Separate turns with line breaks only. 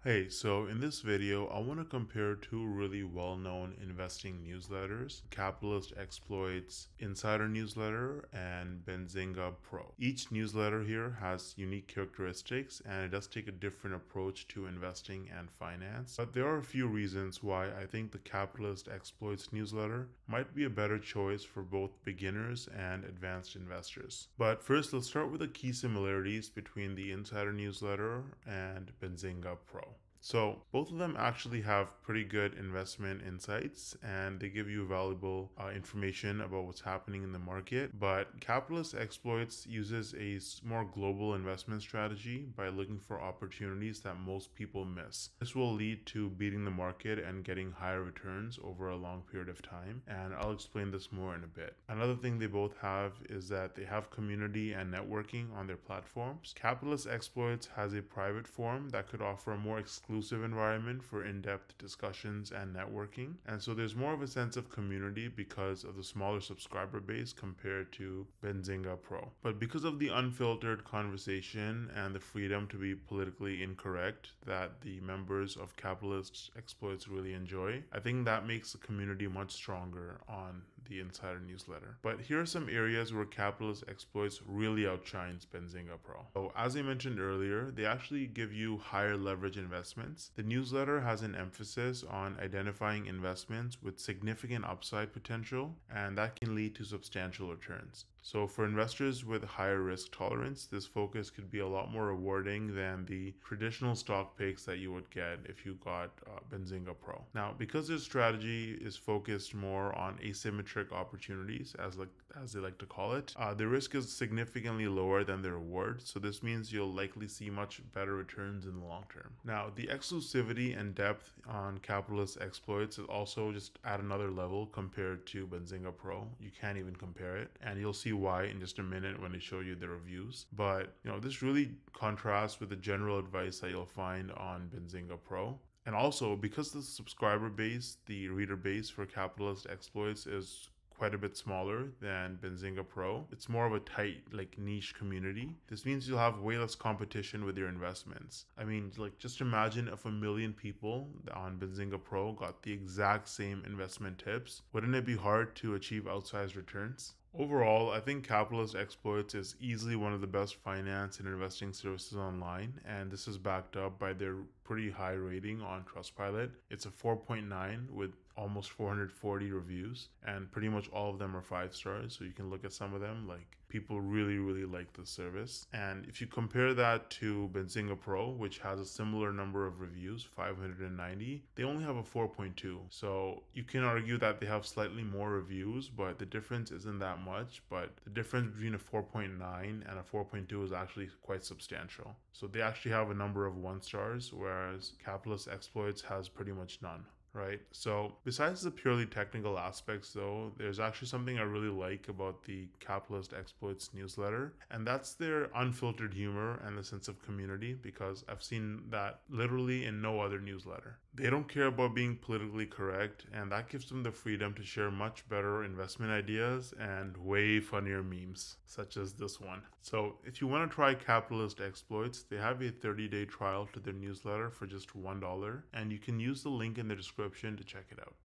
Hey, so in this video, I want to compare two really well-known investing newsletters, Capitalist Exploits Insider Newsletter and Benzinga Pro. Each newsletter here has unique characteristics and it does take a different approach to investing and finance. But there are a few reasons why I think the Capitalist Exploits newsletter might be a better choice for both beginners and advanced investors. But first, let's start with the key similarities between the Insider newsletter and Benzinga Pro. So both of them actually have pretty good investment insights and they give you valuable information about what's happening in the market. But Capitalist Exploits uses a more global investment strategy by looking for opportunities that most people miss. This will lead to beating the market and getting higher returns over a long period of time. And I'll explain this more in a bit. Another thing they both have is that they have community and networking on their platforms. Capitalist Exploits has a private forum that could offer a more exclusive environment for in-depth discussions and networking. And so there's more of a sense of community because of the smaller subscriber base compared to Benzinga Pro. But because of the unfiltered conversation and the freedom to be politically incorrect that the members of Capitalist Exploits really enjoy, I think that makes the community much stronger on the Insider newsletter. But here are some areas where Capitalist Exploits really outshines Benzinga Pro. So as I mentioned earlier, they actually give you higher leverage investments. The newsletter has an emphasis on identifying investments with significant upside potential, and that can lead to substantial returns. So for investors with higher risk tolerance, this focus could be a lot more rewarding than the traditional stock picks that you would get if you got Benzinga Pro. Now, because this strategy is focused more on asymmetric opportunities, as they like to call it, the risk is significantly lower than the reward. So this means you'll likely see much better returns in the long term. Now, the exclusivity and depth on Capitalist Exploits is also just at another level compared to Benzinga Pro. You can't even compare it, and you'll see why in just a minute when I show you the reviews. But this really contrasts with the general advice that you'll find on Benzinga Pro. And also, because the subscriber base, the reader base for Capitalist Exploits is quite a bit smaller than Benzinga Pro. It's more of a tight, niche community. This means you'll have way less competition with your investments. I mean, just imagine if a million people on Benzinga Pro got the exact same investment tips. Wouldn't it be hard to achieve outsized returns? Overall, I think Capitalist Exploits is easily one of the best finance and investing services online, and this is backed up by their pretty high rating on Trustpilot. It's a 4.9 with almost 440 reviews, and pretty much all of them are 5 stars. So you can look at some of them, people really like the service. And if you compare that to Benzinga Pro, which has a similar number of reviews, 590, they only have a 4.2. So you can argue that they have slightly more reviews, but the difference isn't that much. But the difference between a 4.9 and a 4.2 is actually quite substantial. So they actually have a number of 1 stars, whereas Capitalist Exploits has pretty much none. Right. So besides the purely technical aspects, though, there's actually something I really like about the Capitalist Exploits newsletter, and that's their unfiltered humor and the sense of community, because I've seen that literally in no other newsletter. They don't care about being politically correct, and that gives them the freedom to share much better investment ideas and way funnier memes, such as this one. So if you want to try Capitalist Exploits, they have a 30-day trial to their newsletter for just $1, and you can use the link in the description to check it out.